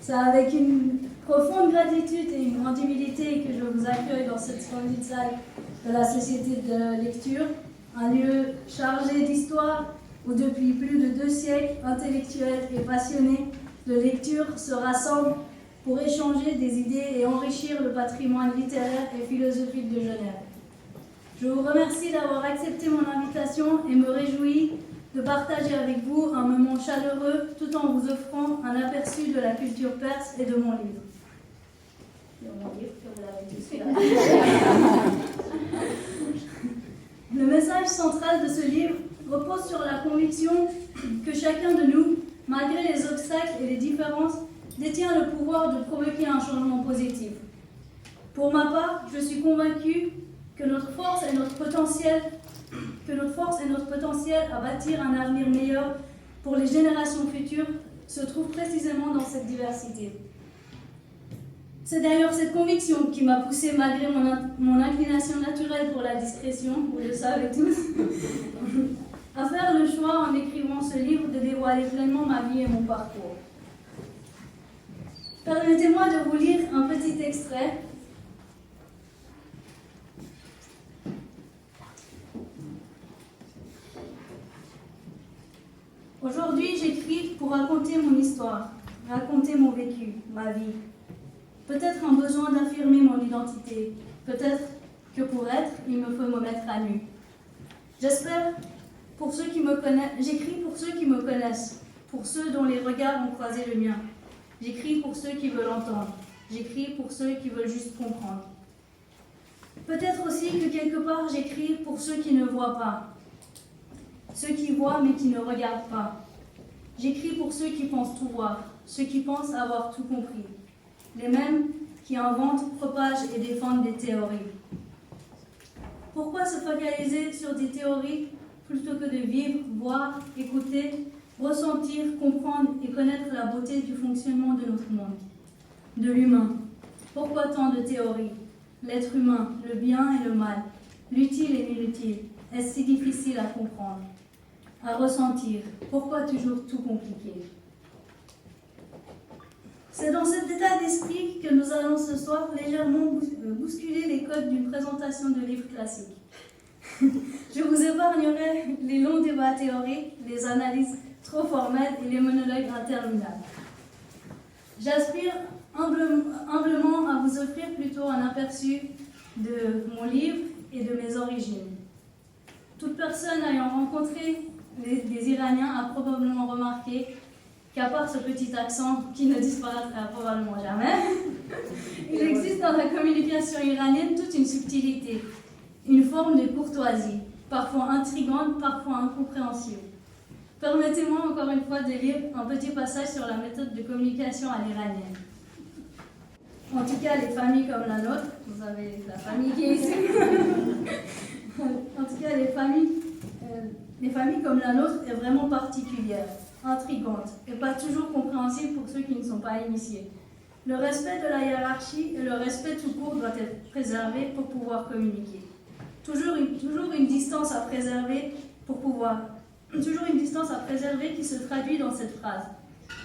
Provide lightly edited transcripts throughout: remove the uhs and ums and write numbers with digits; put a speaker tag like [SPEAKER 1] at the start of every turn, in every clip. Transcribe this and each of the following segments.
[SPEAKER 1] C'est avec une profonde gratitude et une grande humilité que je vous accueille dans cette splendide salle de la Société de lecture, un lieu chargé d'histoire où depuis plus de 2 siècles, intellectuels et passionnés de lecture se rassemblent pour échanger des idées et enrichir le patrimoine littéraire et philosophique de Genève. Je vous remercie d'avoir accepté mon invitation et me réjouis de partager avec vous un moment chaleureux tout en vous offrant un aperçu de la culture perse et de mon livre. Le message central de ce livre repose sur la conviction que chacun de nous, malgré les obstacles et les différences, détient le pouvoir de provoquer un changement positif. Pour ma part, je suis convaincue que notre force et notre potentiel à bâtir un avenir meilleur pour les générations futures se trouvent précisément dans cette diversité. C'est d'ailleurs cette conviction qui m'a poussée, malgré mon inclination naturelle pour la discrétion, vous le savez tous, à faire le choix en écrivant ce livre de dévoiler pleinement ma vie et mon parcours. Permettez-moi de vous lire un petit extrait. Aujourd'hui, j'écris pour raconter mon histoire, raconter mon vécu, ma vie. Peut-être un besoin d'affirmer mon identité, peut-être que pour être, il me faut me mettre à nu. J'espère, pour ceux qui me connaissent, j'écris pour ceux qui me connaissent, pour ceux dont les regards ont croisé le mien. J'écris pour ceux qui veulent entendre, j'écris pour ceux qui veulent juste comprendre. Peut-être aussi que quelque part, j'écris pour ceux qui ne voient pas, ceux qui voient mais qui ne regardent pas. J'écris pour ceux qui pensent tout voir, ceux qui pensent avoir tout compris. Les mêmes qui inventent, propagent et défendent des théories. Pourquoi se focaliser sur des théories plutôt que de vivre, voir, écouter, ressentir, comprendre et connaître la beauté du fonctionnement de notre monde, de l'humain? Pourquoi tant de théories? L'être humain, le bien et le mal, l'utile et l'inutile, est-ce si difficile à comprendre, à ressentir? Pourquoi toujours tout compliqué? C'est dans cet état d'esprit que nous allons ce soir légèrement bousculer les codes d'une présentation de livre classique. Je vous épargnerai les longs débats théoriques, les analyses trop formelles et les monologues interminables. J'aspire humblement à vous offrir plutôt un aperçu de mon livre et de mes origines. Toute personne ayant rencontré des Iraniens a probablement remarqué qu'à part ce petit accent qui ne disparaîtra probablement jamais, il existe dans la communication iranienne toute une subtilité, une forme de courtoisie, parfois intrigante, parfois incompréhensible. Permettez-moi encore une fois de lire un petit passage sur la méthode de communication à l'iranienne. En tout cas, les familles comme la nôtre, vous avez la famille qui est ici. En tout cas, les familles comme la nôtre est vraiment particulière, intrigante et pas toujours compréhensible pour ceux qui ne sont pas initiés. Le respect de la hiérarchie et le respect tout court doit être préservé pour pouvoir communiquer. Toujours une distance à préserver qui se traduit dans cette phrase.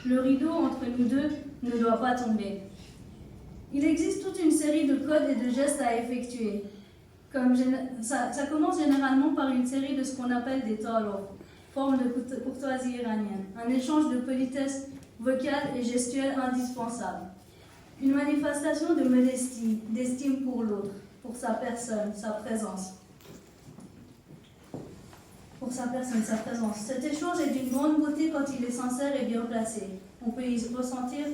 [SPEAKER 1] Le rideau entre nous deux ne doit pas tomber. Il existe toute une série de codes et de gestes à effectuer. Ça commence généralement par une série de ce qu'on appelle des talos, forme de courtoisie iranienne, un échange de politesse vocale et gestuelle indispensable. Une manifestation de modestie, d'estime pour l'autre, pour sa personne, sa présence. Cet échange est d'une grande beauté quand il est sincère et bien placé. On peut y ressentir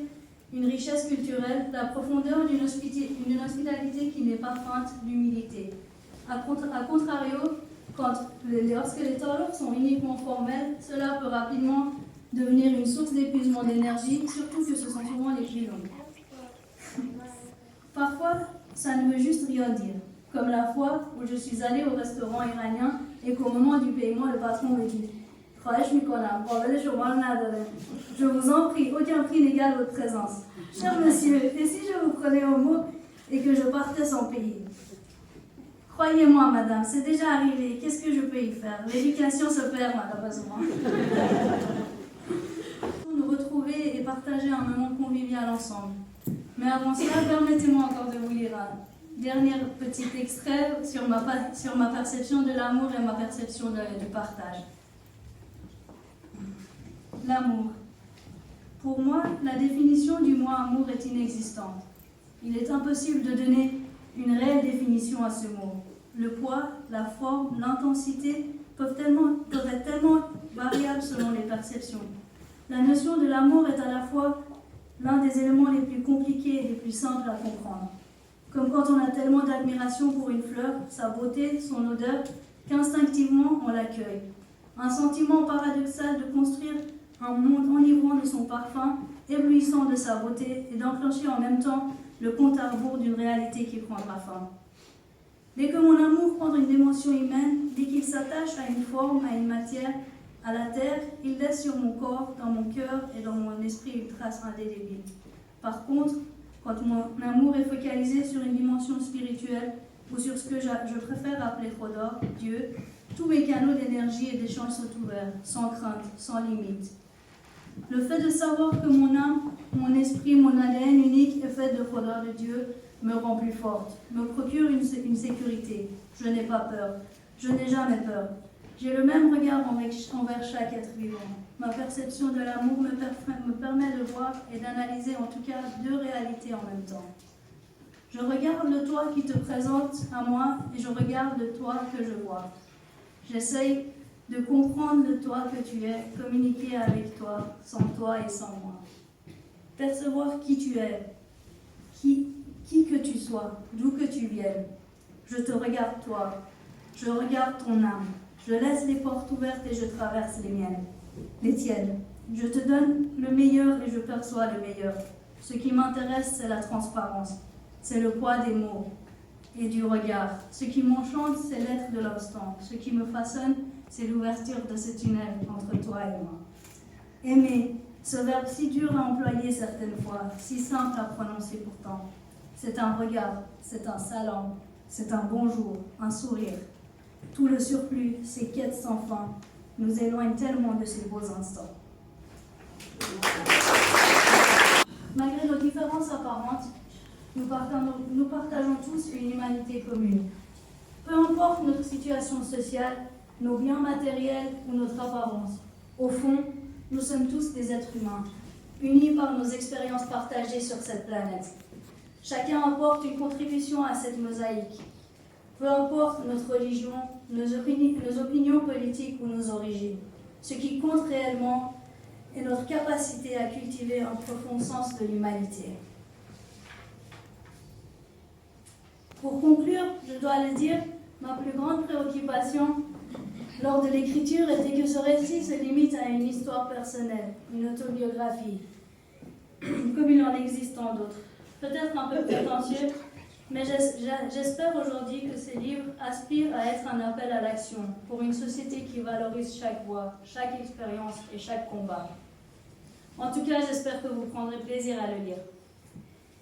[SPEAKER 1] une richesse culturelle, la profondeur d'une hospitalité qui n'est pas feinte, l'humilité. A contrario, lorsque les talos sont uniquement formels, cela peut rapidement devenir une source d'épuisement d'énergie, surtout que ce sont souvent les plus longues. Parfois, ça ne veut juste rien dire, comme la fois où je suis allée au restaurant iranien et qu'au moment du paiement, le patron me dit « Je vous en prie, aucun prix n'égale votre présence. Cher monsieur, et si je vous prenais au mot et que je partais sans payer? Croyez-moi, madame, c'est déjà arrivé. Qu'est-ce que je peux y faire? L'éducation se perd, malheureusement. » Nous retrouver et partager un moment convivial ensemble. Mais avant cela, permettez-moi encore de vous lire un dernier petit extrait sur ma perception de l'amour et ma perception du partage. L'amour. Pour moi, la définition du mot amour est inexistante. Il est impossible de donner une réelle définition à ce mot. Le poids, la forme, l'intensité peuvent être tellement variables selon les perceptions. La notion de l'amour est à la fois l'un des éléments les plus compliqués et les plus simples à comprendre. Comme quand on a tellement d'admiration pour une fleur, sa beauté, son odeur, qu'instinctivement on l'accueille. Un sentiment paradoxal de construire un monde enivrant de son parfum, éblouissant de sa beauté et d'enclencher en même temps le compte à rebours d'une réalité qui prendra fin. Dès que mon amour prend une dimension humaine, dès qu'il s'attache à une forme, à une matière, à la terre, il laisse sur mon corps, dans mon cœur et dans mon esprit une trace indélébile. Par contre, quand mon amour est focalisé sur une dimension spirituelle ou sur ce que je préfère appeler Khodor, Dieu, tous mes canaux d'énergie et d'échange sont ouverts, sans crainte, sans limite. Le fait de savoir que mon âme, mon esprit, mon ADN unique est fait de Khodor de Dieu me rend plus forte, me procure une sécurité. Je n'ai pas peur, je n'ai jamais peur. J'ai le même regard envers chaque être vivant. Ma perception de l'amour me permet de voir et d'analyser en tout cas deux réalités en même temps. Je regarde le toi qui te présente à moi et je regarde le toi que je vois. J'essaye de comprendre le toi que tu es, communiquer avec toi, sans toi et sans moi. Percevoir qui tu es, qui que tu sois, d'où que tu viennes. Je te regarde toi, je regarde ton âme. Je laisse les portes ouvertes et je traverse les miennes, les tiennes. Je te donne le meilleur et je perçois le meilleur. Ce qui m'intéresse, c'est la transparence, c'est le poids des mots et du regard. Ce qui m'enchante, c'est l'être de l'instant. Ce qui me façonne, c'est l'ouverture de ce tunnel entre toi et moi. Aimer, ce verbe si dur à employer certaines fois, si simple à prononcer pourtant. C'est un regard, c'est un salam, c'est un bonjour, un sourire. Tout le surplus, ces quêtes sans fin, nous éloignent tellement de ces beaux instants. Malgré nos différences apparentes, nous partageons tous une humanité commune. Peu importe notre situation sociale, nos biens matériels ou notre apparence, au fond, nous sommes tous des êtres humains, unis par nos expériences partagées sur cette planète. Chacun apporte une contribution à cette mosaïque. Peu importe notre religion, nos opinions politiques ou nos origines, ce qui compte réellement est notre capacité à cultiver un profond sens de l'humanité. Pour conclure, je dois le dire, ma plus grande préoccupation lors de l'écriture était que ce récit se limite à une histoire personnelle, une autobiographie, comme il en existe tant d'autres. Peut-être un peu prétentieux, mais j'espère aujourd'hui que ces livres aspirent à être un appel à l'action pour une société qui valorise chaque voix, chaque expérience et chaque combat. En tout cas, j'espère que vous prendrez plaisir à le lire.